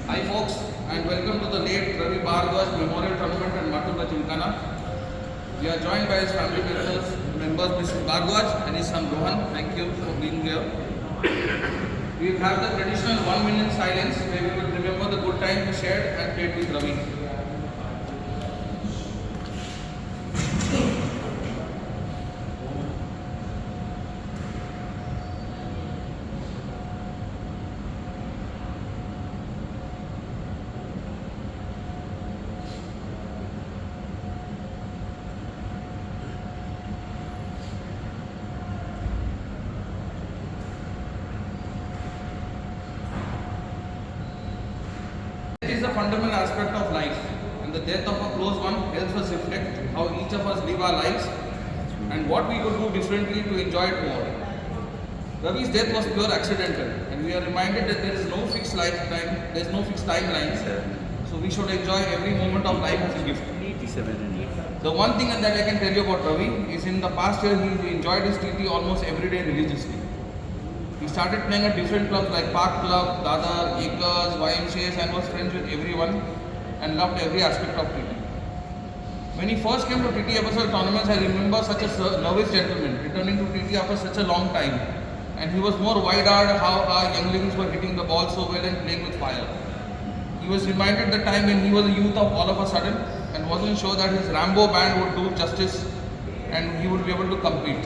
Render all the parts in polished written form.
Hi folks, and welcome to the late Ravi Bharadwaj Memorial Tournament at Matunga. We are joined by his family members Mrs. Bharadwaj and his son Rohan. Thank you for being here. We will have the traditional 1 minute silence where we will remember the good time we shared and played with Ravi. It is a fundamental aspect of life, and the death of a close one helps us reflect how each of us live our lives and what we could do differently to enjoy it more. Ravi's death was pure accidental, and we are reminded that there is no fixed lifetime, there is no fixed timeline, so we should enjoy every moment of life as a gift. The one thing that I can tell you about Ravi is in the past year he enjoyed his TT almost every day religiously. He started playing at different clubs like Park Club, Dadar, Acres, YMCAs and was friends with everyone and loved every aspect of TT. When he first came to TTFSL tournaments, I remember such a nervous gentleman returning to TT after such a long time, and he was more wide-eyed how our younglings were hitting the ball so well and playing with fire. He was reminded the time when he was a youth of all of a sudden and wasn't sure that his Rambo band would do justice and he would be able to compete.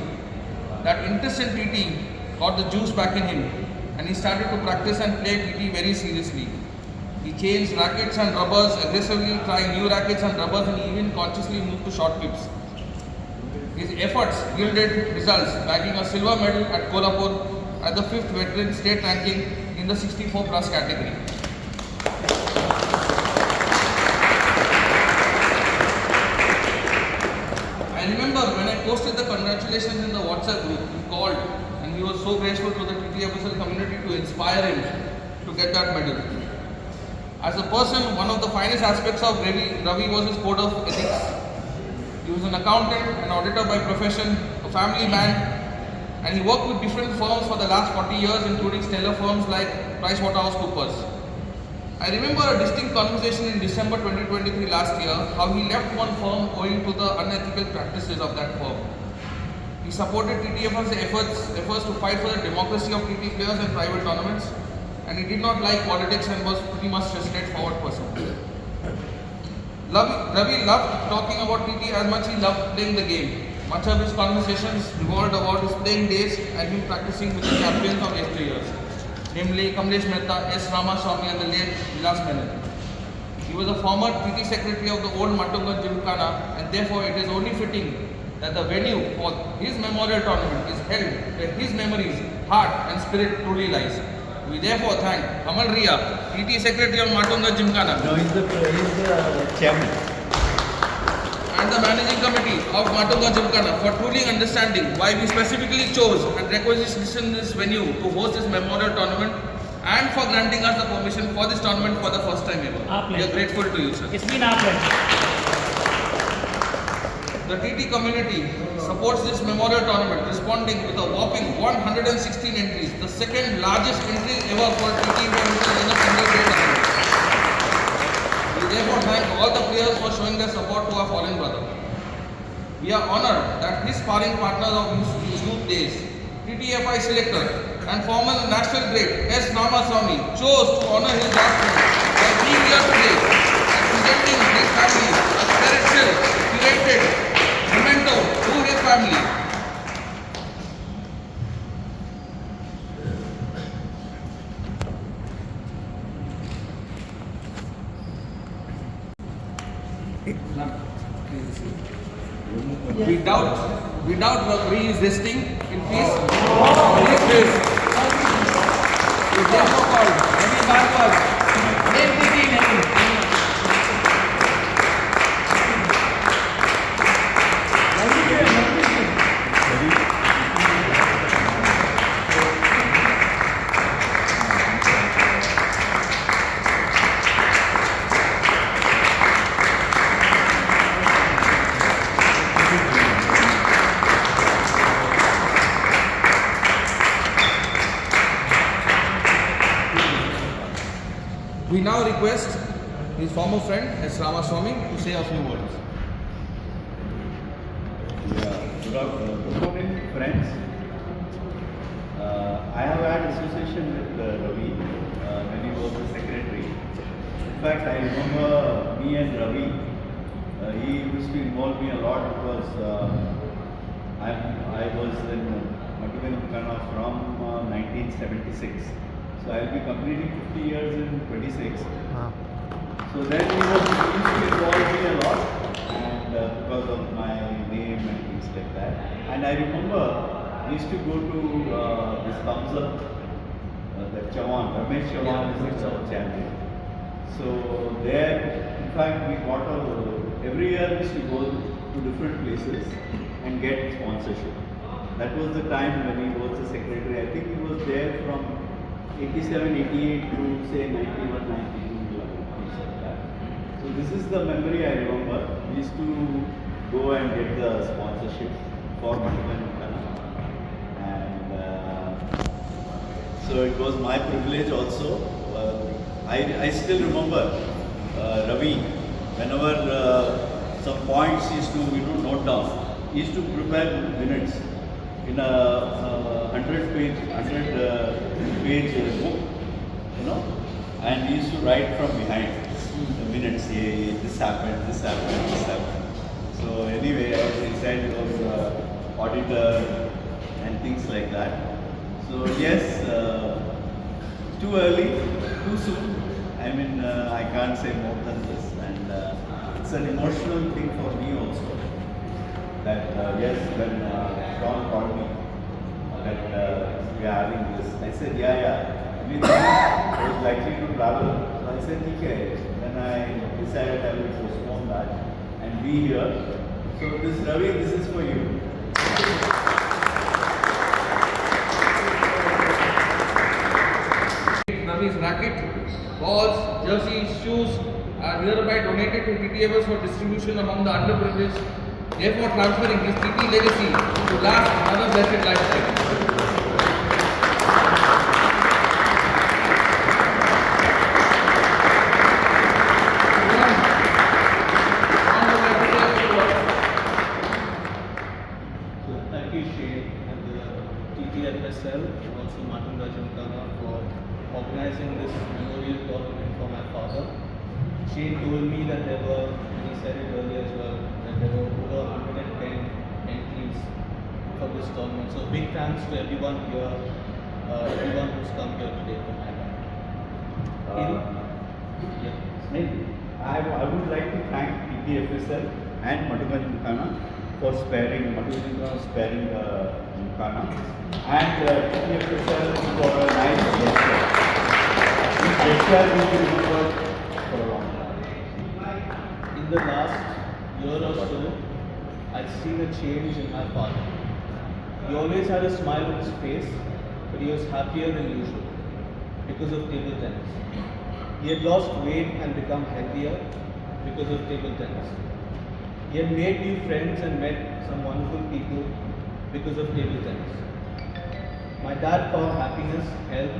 That interest in TT got the juice back in him, and he started to practice and play TT very seriously. He changed rackets and rubbers aggressively, trying new rackets and rubbers, and even consciously moved to short pips. His efforts yielded results, bagging a silver medal at Kolhapur at the 5th veteran state ranking in the 64 plus category. I remember when I posted the congratulations in the WhatsApp group, he called and he was so grateful to the TTFSL community to inspire him to get that medal. As a person, one of the finest aspects of Ravi was his code of ethics. He was an accountant, an auditor by profession, a family man, and he worked with different firms for the last 40 years, including stellar firms like PricewaterhouseCoopers. I remember a distinct conversation in December 2023 last year, how he left one firm owing to the unethical practices of that firm. He supported TTF's efforts to fight for the democracy of TT players and private tournaments, and he did not like politics and was pretty much a straightforward person. Ravi loved talking about TT as much as he loved playing the game. Much of his conversations revolved about his playing days and him practicing with the champions of yesteryears, namely Kamlesh Mehta, S. Ramaswamy and the late Vilas Menon. He was a former TT secretary of the old Matunga Gymkhana, and therefore it is only fitting that the venue for his memorial tournament is held where his memories, heart and spirit truly lies. We therefore thank Kamal Ria, TT Secretary of Matunga Gymkhana. No, he's the chairman. And the managing committee of Matunga Gymkhana for truly understanding why we specifically chose and requisitioned this venue to host this memorial tournament, and for granting us the permission for this tournament for the first time ever. We are grateful to you, sir. It's been our pleasure. The TT community supports this memorial tournament, responding with a whopping 116 entries, the second largest entry ever for TT in a single day tournament. We therefore thank all the players for showing their support to our fallen brother. We are honoured that his sparring partners of his youth days, TTFI selector and former national great S. Ramaswamy, chose to honour his last friend by being here today and presenting his family a spiritual, curated memento to his family. We doubt Ravi is resting in peace. We therefore call Ravi Bharadwaj, name TT in heaven. We now request his former friend S. Ramaswamy to say a few words. Good morning, friends. I have had association with Ravi when he was the secretary. In fact, I remember me and Ravi, he used to involve me a lot because I was in Matunga from 1976. So I will be completing 50 years in 26. So then he used to involve me a lot, and because of my name and things like that. And I remember we used to go to this thumbs up, the Chavan, Ramesh Chavan is our champion. So there, in fact, we got every year we used to go to different places and get sponsorship. That was the time when he was the secretary. I think he was there from 87, 88 to say 91, 92. So this is the memory I remember. We used to go and get the sponsorship for Matunga, and so it was my privilege also. I still remember Ravi. Whenever some points he used to note down, he used to prepare minutes in a 100-page book, and he used to write from behind the minutes. This happened, this happened, this happened. So anyway, as he said, it was auditor and things like that. So yes, too early, too soon. I mean, I can't say more than this, and it's an emotional thing for me also. That yes, when Sean called me that we are having this, I said yeah. We was likely to travel. So I said okay. Then I decided I will postpone that and be here. So this Ravi, this is for you. Ravi's racket, balls, jerseys, shoes are hereby donated to TTFSL for distribution among the underprivileged, therefore transferring his TT legacy to last another blessed lifetime. Thank you, Shane, and the TTFSL, and also Matunga for organizing this memorial tournament for my father. Shane told me that there were, and he said it earlier as well, that there were over 110 entries for this tournament. So big thanks to everyone here, everyone who's come here today for my dad. I would like to thank TTFSL and Matunga for sparing Gymkhana, and TTFSL for a nice gesture. This gesture will be remembered for a long time. In the last year or so, I've seen a change in my father. He always had a smile on his face, but he was happier than usual because of table tennis. He had lost weight and become healthier because of table tennis. He had made new friends and met some wonderful people because of table tennis. My dad found happiness, health,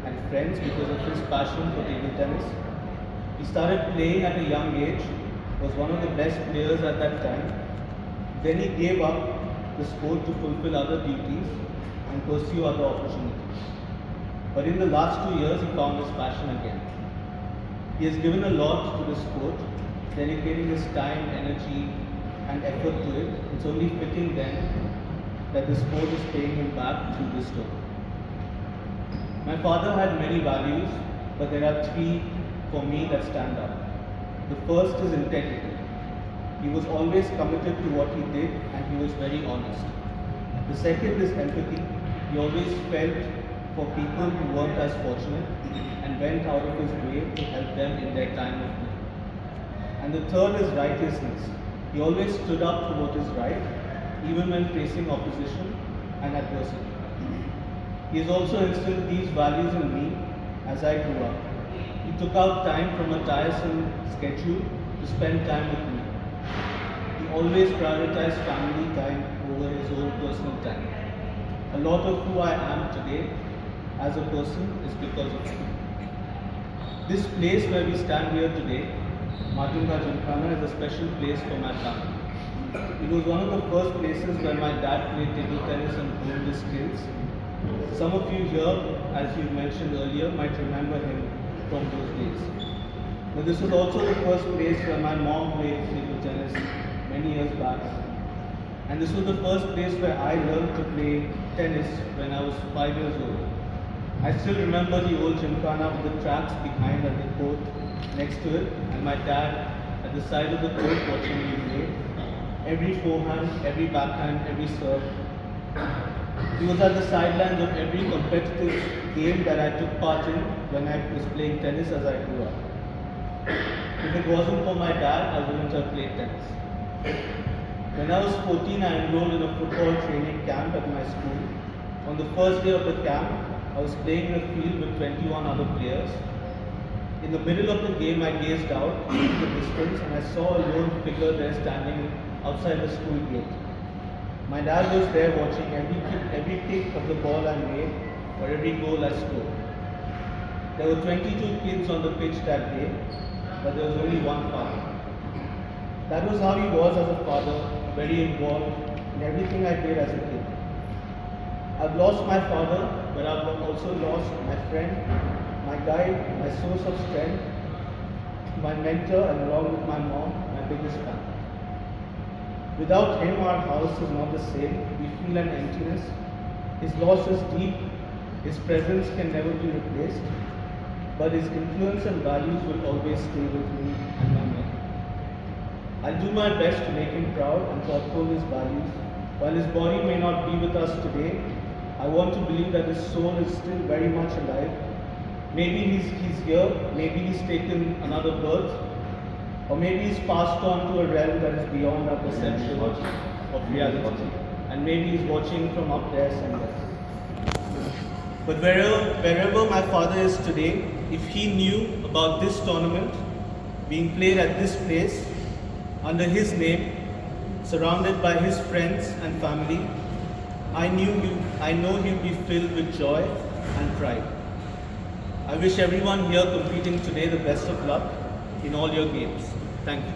and friends because of his passion for table tennis. He started playing at a young age, was one of the best players at that time. Then he gave up the sport to fulfill other duties and pursue other opportunities. But in the last 2 years, he found his passion again. He has given a lot to the sport, dedicating his time, energy, and effort to it. It's only fitting then that the sport is paying him back through this tournament. My father had many values, but there are 3 for me that stand out. The first is integrity. He was always committed to what he did, and he was very honest. The second is empathy. He always felt for people who weren't as fortunate and went out of his way to help them in their time of need. And the third is righteousness. He always stood up for what is right, even when facing opposition and adversity. He has also instilled these values in me as I grew up. He took out time from a tiresome schedule to spend time with me. He always prioritized family time over his own personal time. A lot of who I am today as a person is because of him. This place where we stand here today, Matunga Gymkhana, is a special place for my family. It was one of the first places where my dad played table tennis and honed his skills. Some of you here, as you mentioned earlier, might remember him from those days. But this was also the first place where my mom played table tennis many years back. And this was the first place where I learned to play tennis when I was 5 years old. I still remember the old gymkhana with the tracks behind and the court next to it, and my dad at the side of the court watching me play. Every forehand, every backhand, every serve. He was at the sidelines of every competitive game that I took part in when I was playing tennis as I grew up. If it wasn't for my dad, I wouldn't have played tennis. When I was 14, I enrolled in a football training camp at my school. On the first day of the camp, I was playing in a field with 21 other players. In the middle of the game, I gazed out into the distance and I saw a lone figure there standing outside the school gate. My dad was there watching every kick of the ball I made or every goal I scored. There were 22 kids on the pitch that day, but there was only one father. That was how he was as a father, very involved in everything I did as a kid. I've lost my father, but I've also lost my friend, my guide, my source of strength, my mentor, and along with my mom, my biggest fan. Without him, our house is not the same. We feel an emptiness. His loss is deep. His presence can never be replaced. But his influence and values will always stay with me and my men. I'll do my best to make him proud and to uphold his values. While his body may not be with us today, I want to believe that his soul is still very much alive. Maybe he's here, maybe he's taken another birth, or maybe he's passed on to a realm that is beyond our perception of reality. And maybe he's watching from up there somewhere. But wherever my father is today, if he knew about this tournament being played at this place, under his name, surrounded by his friends and family, I know he'll be filled with joy and pride. I wish everyone here competing today the best of luck in all your games. Thank you.